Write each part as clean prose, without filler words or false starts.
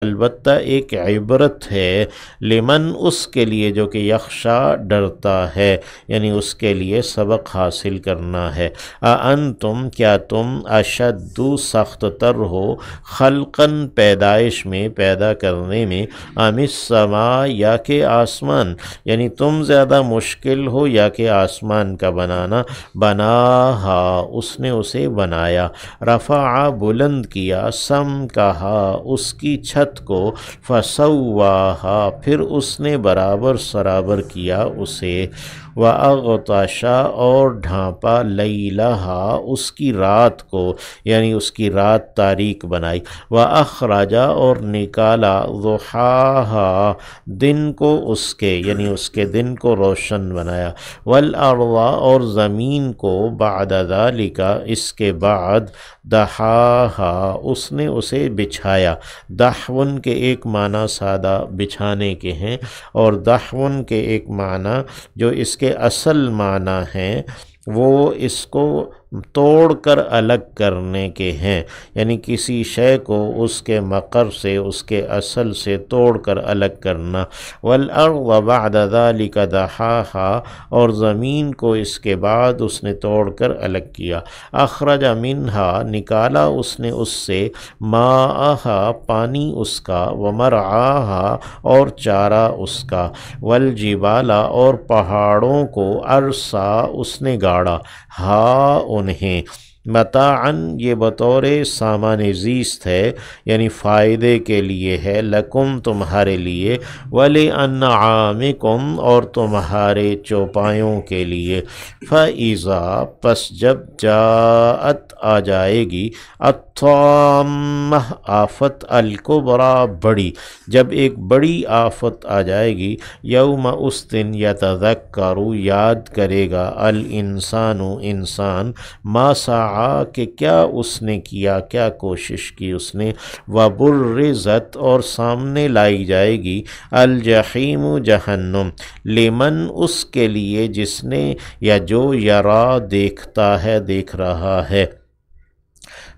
البتہ ایک عبرت ہے لمن اس کے لیے جو کہ یخشا ڈرتا ہے، یعنی اس کے لیے سبق حاصل کرنا ہے۔ اَأَنتُم کیا تم اشد سخت تر ہو خلقاً پیدائش میں، پیدا کرنے میں، ام السماء یا کہ آسمان، یعنی تم زیادہ مشکل ہو یا کہ آسمان کا بنانا، بناہا اس نے اسے بنایا، رفع بلند کیا، سمکہا اس کی چھت کو، فسواہا پھر اس نے برابر سرابر کیا اسے، وَأَغْطَشَ اور ڈھانپا، لیلہا اس کی رات کو، یعنی اس کی رات تاریک بنائی، وَأَخْرَجَ اور نکالا، ضُحَاہا دن کو اس کے، یعنی اس کے دن کو روشن بنایا، وَالْأَرْضَ اور زمین کو، بَعْدَ ذَلِكَ اس کے بعد، دحاہا اس نے اسے بچھایا۔ دحون کے ایک معنی سادہ بچھانے کے ہیں، اور دحون کے ایک معنی جو اس کے اصل معنی ہیں وہ اس کو توڑ کر الگ کرنے کے ہیں، یعنی کسی شے کو اس کے مقر سے، اس کے اصل سے توڑ کر الگ کرنا۔ وَالْأَرْضَ بَعْدَ ذَلِكَ دَحَاهَا اور زمین کو اس کے بعد اس نے توڑ کر الگ کیا، اخرج منہا نکالا اس نے اس سے، ماءہا پانی اس کا، ومرعاہا اور چارہ اس کا، والجبال اور پہاڑوں کو، ارسا اس نے گاڑا، ہا انہیں، متاعاً یہ بطور سامان زیست ہے، یعنی فائدے کے لیے ہے، لکم تمہارے لیے، وَلِأَنْعَامِكُمْ اور تمہارے چوپایوں کے لیے، فَإِذَا پس جب جاءت آ جائے گی، الطامہ آفت، الکبریٰ بڑی، جب ایک بڑی آفت آ جائے گی، یوم اس دن، یتذکر یاد کرے گا، الانسان انسان، ما سعی کہ کیا اس نے کیا، کیا کوشش کی اس نے، وبرزت اور سامنے لائی جائے گی، الجحیم جہنم، لمن اس کے لیے جس نے یا جو یرا دیکھتا ہے، دیکھ رہا ہے،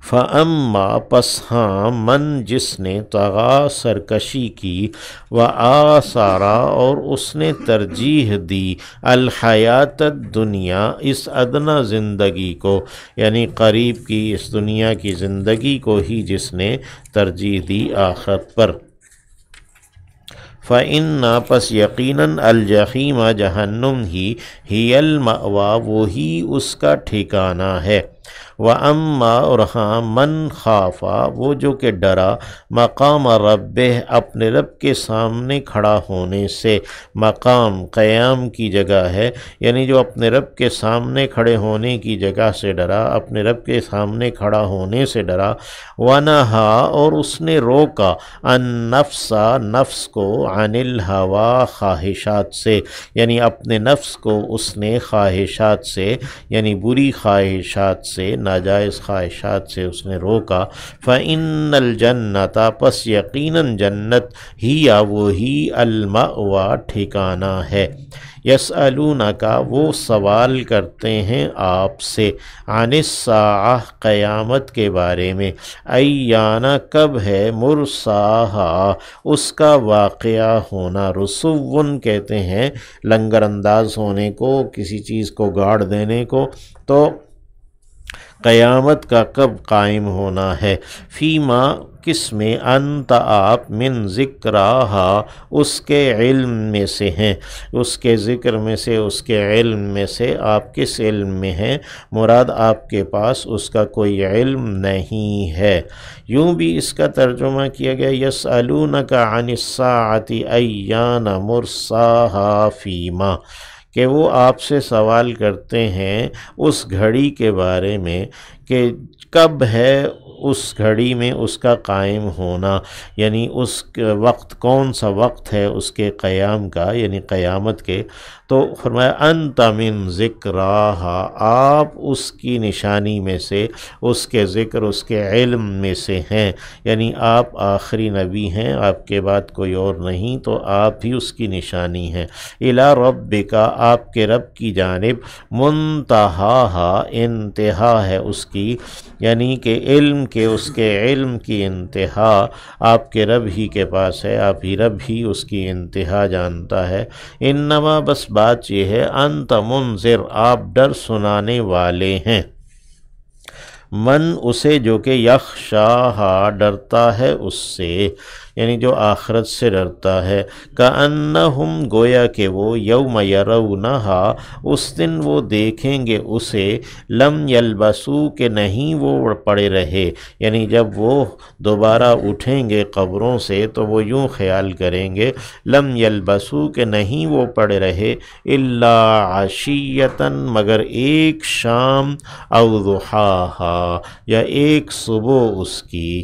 فَأَمَّا پس ہاں من جس نے، طغا سرکشی کی، وآثر اور اس نے ترجیح دی، الحیات الدنیا اس ادنا زندگی کو، یعنی قریب کی اس دنیا کی زندگی کو ہی جس نے ترجیح دی آخرت پر، فَإِنَّ پس یقیناً الجحیم جہنم ہی المأویٰ وہی اس کا ٹھکانہ ہے، وَأَمَّا اور ہاں من خافا وہ جو کہ ڈرا، مقام ربہ اپنے رب کے سامنے کھڑا ہونے سے، مقام قیام کی جگہ ہے، یعنی جو اپنے رب کے سامنے کھڑے ہونے کی جگہ سے ڈرا، اپنے رب کے سامنے کھڑا ہونے سے ڈرا، وَنَہَا اور اس نے روکا، النفس نفس کو، عن الہوا خواہشات سے، یعنی اپنے نفس کو اس نے خواہشات سے، یعنی بری خواہشات سے، ناجائز خواہشات سے اس نے روکا، فَإِنَّ الْجَنَّةَ پس یقیناً جنت ہی وہی المأویٰ ٹھکانہ ہے، یسألونک وہ سوال کرتے ہیں آپ سے، عن الساعہ قیامت کے بارے میں، ایان کب ہے، مرساہا اس کا واقعہ ہونا، رسوٌ کہتے ہیں لنگر انداز ہونے کو، کسی چیز کو گاڑ دینے کو، تو قیامت کا کب قائم ہونا ہے، فیما کس میں، انت آپ، من ذکرہا اس کے علم میں سے ہیں، اس کے ذکر میں سے، اس کے علم میں سے، آپ کس علم میں ہیں، مراد آپ کے پاس اس کا کوئی علم نہیں ہے۔ یوں بھی اس کا ترجمہ کیا گیا، یسألونک عن الساعة ایان مرساہا فیما، کہ وہ آپ سے سوال کرتے ہیں اس گھڑی کے بارے میں کہ کب ہے اس گھڑی میں اس کا قائم ہونا، یعنی اس وقت کون سا وقت ہے اس کے قیام کا، یعنی قیامت کے، تو فرمایا انت من ذکراہا آپ اس کی نشانی میں سے، اس کے ذکر، اس کے علم میں سے ہیں، یعنی آپ آخری نبی ہیں، آپ کے بعد کوئی اور نہیں، تو آپ ہی اس کی نشانی ہیں، الی ربک آپ کے رب کی جانب، منتہاہا انتہا ہے اس کی، یعنی کہ علم کہ اس کے علم کی انتہا آپ کے رب ہی کے پاس ہے، آپ ہی رب ہی اس کی انتہا جانتا ہے۔ انما بس بات یہ ہے انت منذر، آپ ڈر سنانے والے ہیں، من اسے جو کہ یخشاہا ڈرتا ہے اس سے، یعنی جو آخرت سے ڈرتا ہے، کأنہم گویا کہ وہ یوم یرونہا اس دن وہ دیکھیں گے اسے، لم یلبسو کہ نہیں وہ پڑے رہے، یعنی جب وہ دوبارہ اٹھیں گے قبروں سے تو وہ یوں خیال کریں گے لم یلبسو کہ نہیں وہ پڑے رہے الا عشیتاً مگر ایک شام او ضحاہا یا ایک صبح اس کی۔